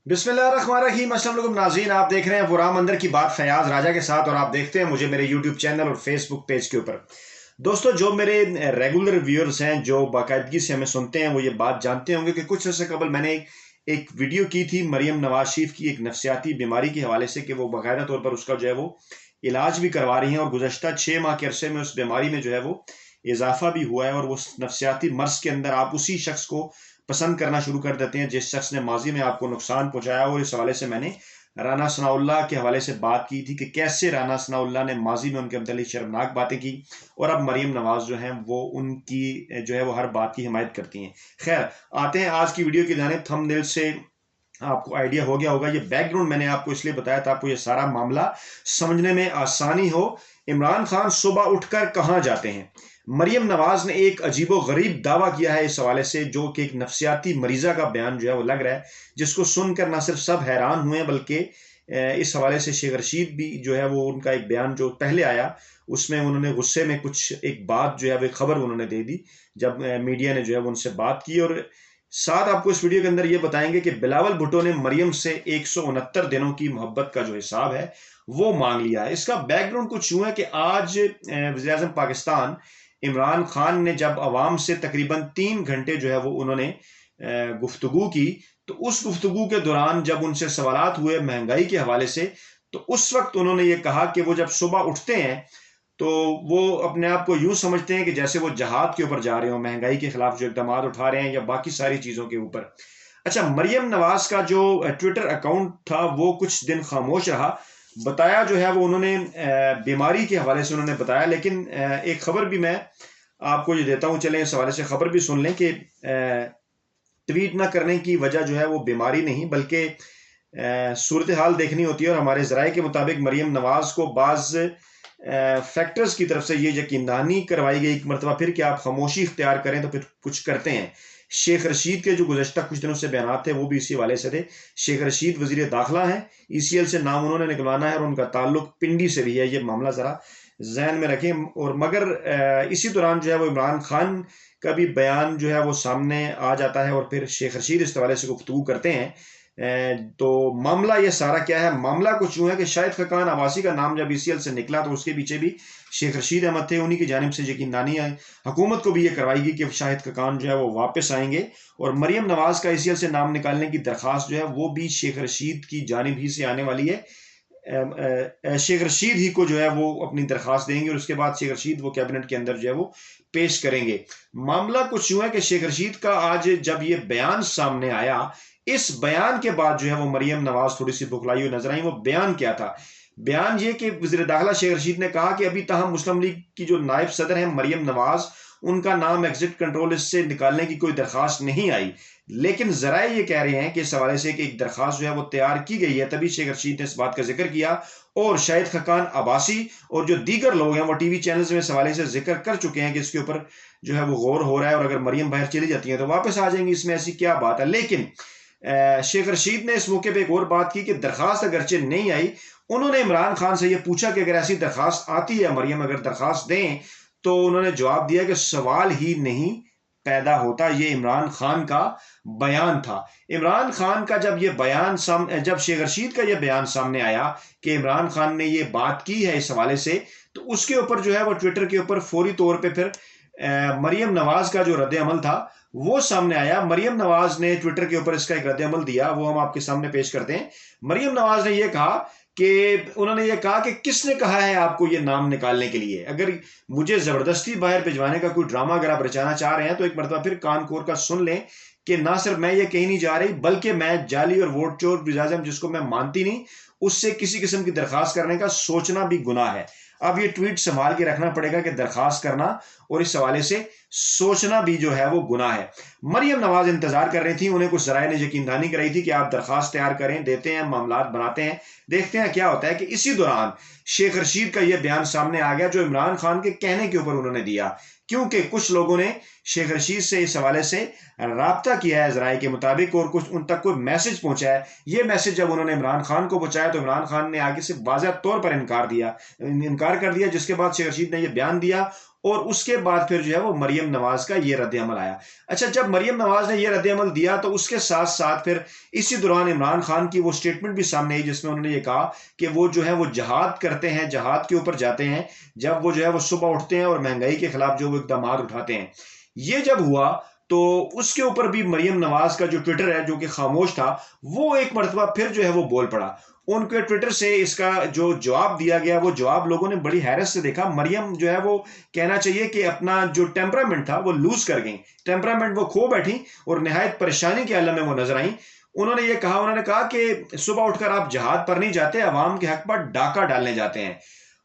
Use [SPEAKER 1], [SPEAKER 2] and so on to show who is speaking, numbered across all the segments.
[SPEAKER 1] بسم اللہ الرحمن الرحیم۔ السلام علیکم ناظرین، آپ دیکھ رہے ہیں پورام اندر کی بات فیاض راجہ کے ساتھ، اور آپ دیکھتے ہیں مجھے میرے یوٹیوب چینل اور فیس بک پیج کے اوپر۔ دوستو، جو میرے ریگولر ویورز ہیں، جو باقاعدگی سے ہمیں سنتے ہیں، وہ یہ بات جانتے ہوں گے کہ کچھ عرصے قبل میں نے ایک ویڈیو کی تھی مریم نواز شریف کی ایک نفسیاتی بیماری کے حوالے سے، کہ وہ باقاعدہ طور پر اس کا جو ہے وہ علاج بھی کروا رہی ہیں، اور گزشتہ 6 ماہ کے عرصے میں اس بیماری میں جو ہے وہ اضافہ بھی ہوا ہے، اور وہ نفسیاتی مرض کے اندر آپ اسی شخص کو پسند کرنا شروع کر دیتے ہیں جس شخص نے ماضی میں آپ کو نقصان پہنچایا۔ اور اس حوالے سے میں نے رانا ثناء اللہ کے حوالے سے بات کی تھی کہ کیسے رانا ثناء اللہ نے ماضی میں ان کے متعلق شرمناک باتیں کی، اور اب مریم نواز جو ہیں وہ ان کی جو ہے وہ ہر بات کی حمایت کرتی ہیں۔ خیر، آتے ہیں آج کی ویڈیو کی جانب۔ تھمب نیل سے آپ کو آئیڈیا ہو گیا ہوگا، یہ بیک گراؤنڈ میں نے آپ کو اس لیے بتایا تھا آپ کو یہ سارا معاملہ سمجھنے میں آسانی ہو۔ عمران خان صبح اٹھ کر کہاں جاتے ہیں؟ مریم نواز نے ایک عجیب و غریب دعویٰ کیا ہے اس حوالے سے، جو کہ ایک نفسیاتی مریضہ کا بیان جو ہے وہ لگ رہا ہے، جس کو سن کر نہ صرف سب حیران ہوئے بلکہ اس حوالے سے شیخ رشید بھی جو ہے وہ ان کا ایک بیان جو پہلے آیا، اس میں انہوں نے غصے میں کچھ ایک بات جو ہے وہ ایک خبر انہوں نے دے دی جب میڈیا نے جو ہے وہ ان سے بات کی۔ اور ساتھ آپ کو اس ویڈیو کے اندر یہ بتائیں گے کہ بلاول بھٹو نے مریم سے 169 دنوں کی محبت کا جو حساب ہے وہ مانگ لیا ہے۔ اس کا بیک گراؤنڈ کچھ یوں ہے کہ آج وزیر اعظم پاکستان عمران خان نے جب عوام سے تقریباً 3 گھنٹے جو ہے وہ انہوں نے گفتگو کی، تو اس گفتگو کے دوران جب ان سے سوالات ہوئے مہنگائی کے حوالے سے، تو اس وقت انہوں نے یہ کہا کہ وہ جب صبح اٹھتے ہیں تو وہ اپنے آپ کو یوں سمجھتے ہیں کہ جیسے وہ جہاد کے اوپر جا رہے ہوں، مہنگائی کے خلاف جو اقدامات اٹھا رہے ہیں یا باقی ساری چیزوں کے اوپر۔ اچھا، مریم نواز کا جو ٹویٹر اکاؤنٹ تھا وہ کچھ دن خاموش رہا، بتایا جو ہے وہ انہوں نے بیماری کے حوالے سے انہوں نے بتایا، لیکن ایک خبر بھی میں آپ کو یہ دیتا ہوں، چلیں اس حوالے سے خبر بھی سن لیں کہ ٹویٹ نہ کرنے کی وجہ جو ہے وہ بیماری نہیں بلکہ صورتحال دیکھنی ہوتی ہے، اور ہمارے ذرائع کے مطابق مریم نواز کو بعض فیکٹرز کی طرف سے یہ یقین دہانی کروائی گئی ایک مرتبہ پھر کہ آپ خاموشی اختیار کریں تو پھر کچھ کرتے ہیں۔ شیخ رشید کے جو گزشتہ کچھ دنوں سے بیانات تھے وہ بھی اسی والے سے تھے۔ شیخ رشید وزیر داخلہ ہیں، ECL سے نام انہوں نے نکلوانا ہے، اور ان کا تعلق پنڈی سے بھی ہے، یہ معاملہ ذرا ذہن میں رکھیں۔ اور مگر اسی دوران جو ہے وہ عمران خان کا بھی بیان جو ہے وہ سامنے آ جاتا ہے، اور پھر شیخ رشید اس حوالے سے گفتگو کرتے ہیں۔ تو معاملہ یہ سارا کیا ہے؟ معاملہ کچھ یوں ہے کہ شاہد خاقان عباسی کا نام جب ECL سے نکلا تو اس کے پیچھے بھی شیخ رشید احمد تھے، انہی کی جانب سے یقین دہانی ہے، حکومت کو بھی یہ کروائی گی کہ شاہد خاقان جو ہے وہ واپس آئیں گے، اور مریم نواز کا ECL سے نام نکالنے کی درخواست جو ہے وہ بھی شیخ رشید کی جانب ہی سے آنے والی ہے۔ شیخ رشید ہی کو جو ہے وہ اپنی درخواست دیں گے، اور اس کے بعد شیخ رشید وہ کیبنٹ کے اندر جو ہے وہ پیش کریں گے۔ معاملہ کچھ یوں ہے کہ شیخ رشید کا آج جب یہ بیان سامنے آیا، اس بیان کے بعد جو ہے وہ مریم نواز تھوڑی سی بکھلائی ہوئی نظر آئی۔ وہ بیان کیا تھا؟ بیان یہ کہ وزیر داخلہ شیخ رشید نے کہا کہ ابھی تاہم مسلم لیگ کی جو نائب صدر ہیں مریم نواز، ان کا نام ایگزٹ کنٹرول لسٹ سے نکالنے کی کوئی درخواست نہیں آئی، لیکن ذرائع یہ کہہ رہے ہیں کہ اس حوالے سے کہ ایک درخواست جو ہے وہ تیار کی گئی ہے۔ تبھی شیخ رشید نے اس بات کا ذکر کیا، اور شاہد خاقان عباسی اور جو دیگر لوگ ہیں وہ ٹی وی چینلز میں اس حوالے سے ذکر کر چکے ہیں کہ اس کے اوپر جو ہے وہ غور ہو رہا ہے، اور اگر مریم باہر چلی جاتی ہیں تو واپس آ جائیں گی، اس میں ایسی کیا بات ہے۔ لیکن شیخ رشید نے اس موقع پہ ایک اور بات کی کہ درخواست اگرچہ نہیں آئی، انہوں نے عمران خان سے یہ پوچھا کہ اگر ایسی درخواست آتی ہے، مریم اگر درخواست دیں، تو انہوں نے جواب دیا کہ سوال ہی نہیں پیدا ہوتا۔ یہ عمران خان کا بیان تھا۔ عمران خان کا جب یہ بیان جب شیخ رشید کا یہ بیان سامنے آیا کہ عمران خان نے یہ بات کی ہے اس حوالے سے، تو اس کے اوپر جو ہے وہ ٹویٹر کے اوپر فوری طور پہ پھر مریم نواز کا جو رد عمل تھا وہ سامنے آیا۔ مریم نواز نے ٹویٹر کے اوپر اس کا ایک رد عمل دیا، وہ ہم آپ کے سامنے پیش کرتے ہیں۔ مریم نواز نے یہ کہا کہ انہوں نے یہ کہا کہ کس نے کہا ہے آپ کو یہ نام نکالنے کے لیے؟ اگر مجھے زبردستی باہر بھجوانے کا کوئی ڈرامہ اگر آپ رچانا چاہ رہے ہیں تو ایک مرتبہ پھر کان کھول کر سن لیں کہ نہ صرف میں یہ کہیں نہیں جا رہی بلکہ میں جعلی اور ووٹ چور وزیر اعظم جس کو میں مانتی نہیں، اس سے کسی قسم کی درخواست کرنے کا سوچنا بھی گناہ ہے۔ اب یہ ٹویٹ سنبھال کے رکھنا پڑے گا کہ درخواست کرنا اور اس حوالے سے سوچنا بھی جو ہے وہ گناہ ہے۔ مریم نواز انتظار کر رہی تھی، انہیں کچھ ذرائع نے یقین دہانی کرائی تھی کہ آپ درخواست تیار کریں، دیتے ہیں، معاملات بناتے ہیں، دیکھتے ہیں کیا ہوتا ہے۔ کہ اسی دوران شیخ رشید کا یہ بیان سامنے آ گیا جو عمران خان کے کہنے کے اوپر انہوں نے دیا، کیونکہ کچھ لوگوں نے شیخ رشید سے اس حوالے سے رابطہ کیا ہے ذرائع کے مطابق، اور کچھ ان تک کوئی میسج پہنچا ہے۔ یہ میسج جب انہوں نے عمران خان کو پہنچایا تو عمران خان نے آگے سے واضح طور پر انکار کر دیا، جس کے بعد شیخ رشید نے یہ بیان دیا، اور اس کے بعد پھر جو ہے وہ مریم نواز کا یہ رد عمل آیا۔ اچھا، جب مریم نواز نے یہ رد عمل دیا تو اس کے ساتھ ساتھ پھر اسی دوران عمران خان کی وہ سٹیٹمنٹ بھی سامنے آئی جس میں انہوں نے یہ کہا کہ وہ جو ہے وہ جہاد کرتے ہیں، جہاد کے اوپر جاتے ہیں جب وہ جو ہے وہ صبح اٹھتے ہیں اور مہنگائی کے خلاف جو وہ اقدامات اٹھاتے ہیں۔ یہ جب ہوا تو اس کے اوپر بھی مریم نواز کا جو ٹویٹر ہے جو کہ خاموش تھا، وہ ایک مرتبہ پھر جو ہے وہ بول پڑا۔ ان کے ٹویٹر سے اس کا جو جواب دیا گیا، وہ جواب لوگوں نے بڑی حیرت سے دیکھا۔ مریم جو ہے وہ کہنا چاہیے کہ اپنا جو ٹیمپرامنٹ تھا وہ لوز کر گئیں، ٹیمپرامنٹ وہ کھو بیٹھی اور نہایت پریشانی کے عالم میں وہ نظر آئیں۔ انہوں نے کہا کہ صبح اٹھ کر آپ جہاد پر نہیں جاتے، عوام کے حق پر ڈاکہ ڈالنے جاتے ہیں۔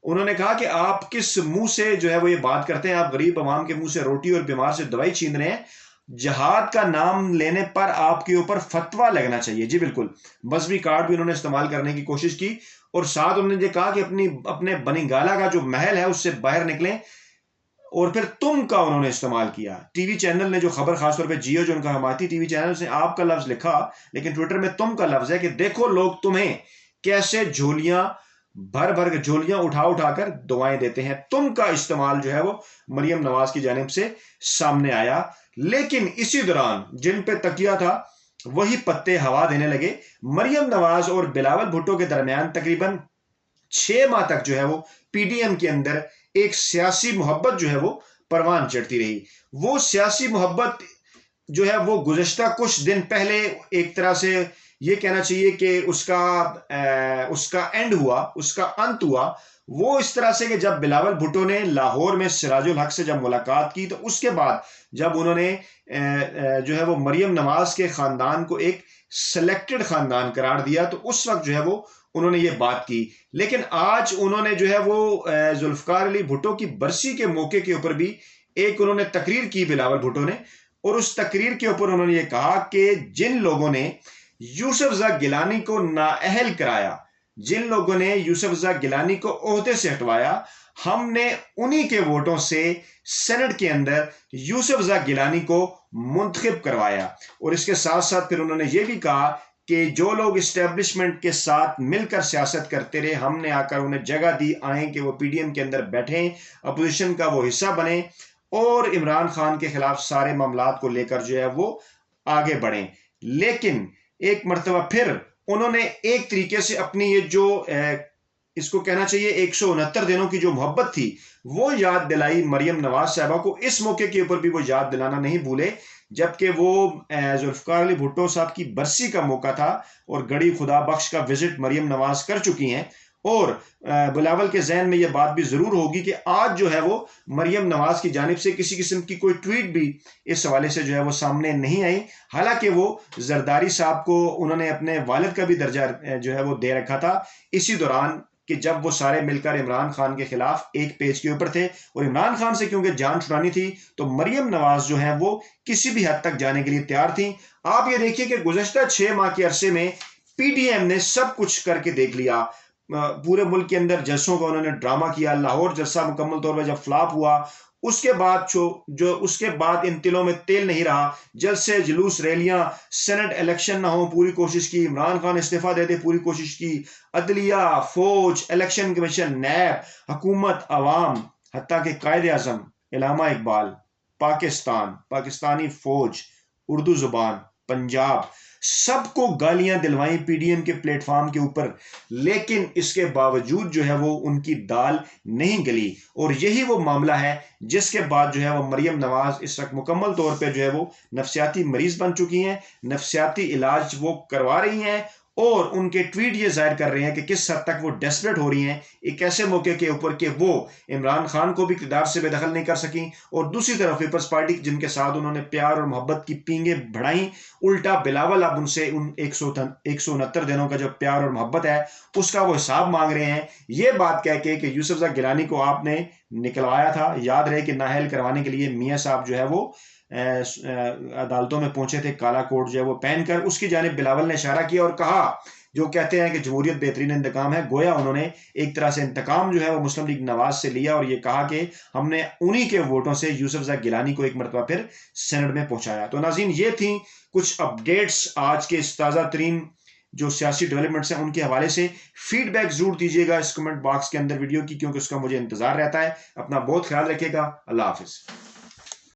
[SPEAKER 1] انہوں نے کہا کہ آپ کس منہ سے جو ہے وہ یہ بات کرتے ہیں، آپ غریب عوام کے منہ سے روٹی اور بیمار سے دوائی چھین رہے ہیں۔ جہاد کا نام لینے پر آپ کے اوپر فتویٰ لگنا چاہیے۔ جی بالکل، مذہبی کارڈ بھی انہوں نے استعمال کرنے کی کوشش کی، اور ساتھ انہوں نے یہ کہا کہ اپنے بنی گالا کا جو محل ہے اس سے باہر نکلیں، اور پھر تم کا انہوں نے استعمال کیا۔ ٹی وی چینل نے جو خبر، خاص طور پہ جیو جو ان کا حمایتی ٹی وی چینل، اس نے آپ کا لفظ لکھا لیکن ٹویٹر میں تم کا لفظ ہے کہ دیکھو لوگ تمہیں کیسے جھولیاں بھر بھر کے جھولیاں اٹھا کر دعائیں دیتے ہیں۔ تم کا استعمال جو ہے وہ مریم نواز کی جانب سے سامنے آیا، لیکن اسی دوران جن پہ تکیہ تھا وہی پتے ہوا دینے لگے۔ مریم نواز اور بلاول بھٹو کے درمیان تقریباً 6 ماہ تک جو ہے وہ پی ڈی ایم کے اندر ایک سیاسی محبت جو ہے وہ پروان چڑھتی رہی۔ وہ سیاسی محبت جو ہے وہ گزشتہ کچھ دن پہلے ایک طرح سے یہ کہنا چاہیے کہ اس کا اینڈ ہوا، اس کا انت ہوا۔ وہ اس طرح سے کہ جب بلاول بھٹو نے لاہور میں سراج الحق سے جب ملاقات کی تو اس کے بعد جب انہوں نے جو ہے وہ مریم نواز کے خاندان کو ایک سلیکٹڈ خاندان قرار دیا تو اس وقت جو ہے وہ انہوں نے یہ بات کی۔ لیکن آج انہوں نے جو ہے وہ ذوالفقار علی بھٹو کی برسی کے موقع کے اوپر بھی ایک انہوں نے تقریر کی بلاول بھٹو نے، اور اس تقریر کے اوپر انہوں نے یہ کہا کہ جن لوگوں نے یوسف زا گیلانی کو نااہل کرایا، جن لوگوں نے یوسف زا گیلانی کو عہدے سے ہٹوایا، ہم نے انہی کے ووٹوں سے سینٹ کے اندر یوسف زا گیلانی کو منتخب کروایا۔ اور اس کے ساتھ ساتھ پھر انہوں نے یہ بھی کہا کہ جو لوگ اسٹیبلشمنٹ کے ساتھ مل کر سیاست کرتے رہے، ہم نے آ کر انہیں جگہ دی، آئیں کہ وہ پی ڈی ایم کے اندر بیٹھیں، اپوزیشن کا وہ حصہ بنیں اور عمران خان کے خلاف سارے معاملات کو لے کر جو ہے وہ آگے بڑھیں۔ لیکن ایک مرتبہ پھر انہوں نے ایک طریقے سے اپنی یہ جو اس کو کہنا چاہیے 169 دنوں کی جو محبت تھی وہ یاد دلائی مریم نواز صاحبہ کو۔ اس موقع کے اوپر بھی وہ یاد دلانا نہیں بھولے، جبکہ وہ ذوالفقار علی بھٹو صاحب کی برسی کا موقع تھا اور گڑی خدا بخش کا وزٹ مریم نواز کر چکی ہیں، اور بلاول کے ذہن میں یہ بات بھی ضرور ہوگی کہ آج جو ہے وہ مریم نواز کی جانب سے کسی قسم کی کوئی ٹویٹ بھی اس حوالے سے جو ہے وہ سامنے نہیں آئی، حالانکہ وہ زرداری صاحب کو انہوں نے اپنے والد کا بھی درجہ جو ہے وہ دے رکھا تھا اسی دوران کہ جب وہ سارے مل کر عمران خان کے خلاف ایک پیج کے اوپر تھے، اور عمران خان سے کیونکہ جان چھڑانی تھی تو مریم نواز جو ہیں وہ کسی بھی حد تک جانے کے لیے تیار تھیں۔ آپ یہ دیکھیے کہ گزشتہ 6 ماہ کے عرصے میں پی ڈی ایم نے سب کچھ کر کے دیکھ لیا، پورے ملک کے اندر جلسوں کا انہوں نے ڈرامہ کیا۔ لاہور جلسہ مکمل طور پر جب فلاپ ہوا، اس کے بعد ان تلوں میں تیل نہیں رہا، جلسے جلوس ریلیاں، سینٹ الیکشن نہ ہو پوری کوشش کی، عمران خان استعفیٰ دے دے پوری کوشش کی، عدلیہ، فوج، الیکشن کمیشن، نیب، حکومت، عوام، حتیٰ کہ قائد اعظم علامہ اقبال، پاکستانی فوج، اردو زبان، پنجاب، سب کو گالیاں دلوائیں پی ڈی ایم کے پلیٹ فارم کے اوپر، لیکن اس کے باوجود جو ہے وہ ان کی دال نہیں گلی۔ اور یہی وہ معاملہ ہے جس کے بعد جو ہے وہ مریم نواز اس وقت مکمل طور پہ جو ہے وہ نفسیاتی مریض بن چکی ہیں، نفسیاتی علاج وہ کروا رہی ہیں، اور ان کے ٹویٹ یہ ظاہر کر رہے ہیں کہ کس حد تک وہ ڈیسپریٹ ہو رہی ہیں ایک ایسے موقع کے اوپر کہ وہ عمران خان کو بھی اقتدار سے بے دخل نہیں کر سکیں، اور دوسری طرف پیپلز پارٹی جن کے ساتھ انہوں نے پیار اور محبت کی پینگیں بڑھائیں، الٹا بلاول اب ان سے ان 169 دنوں کا جو پیار اور محبت ہے اس کا وہ حساب مانگ رہے ہیں، یہ بات کہہ کے کہ یوسف زا گیلانی کو آپ نے نکلوایا تھا۔ یاد رہے کہ نااہل کروانے کے لیے میاں صاحب جو ہے وہ عدالتوں میں پہنچے تھے کالا کوٹ جو ہے وہ پہن کر، اس کی جانب بلاول نے اشارہ کیا اور کہا، جو کہتے ہیں کہ جمہوریت بہترین انتقام ہے، گویا انہوں نے ایک طرح سے انتقام جو ہے وہ مسلم لیگ نواز سے لیا، اور یہ کہا کہ ہم نے انہی کے ووٹوں سے یوسف زا گیلانی کو ایک مرتبہ پھر سینٹ میں پہنچایا۔ تو ناظرین، یہ تھیں کچھ اپڈیٹس آج کے اس تازہ ترین جو سیاسی ڈیولپمنٹس ہیں ان کے حوالے سے فیڈ بیک ضرور دیجیے گا اس کمنٹ باکس کے اندر ویڈیو کی، کیونکہ اس کا مجھے انتظار رہتا ہے۔ اپنا بہت خیال رکھیے گا، اللہ حافظ۔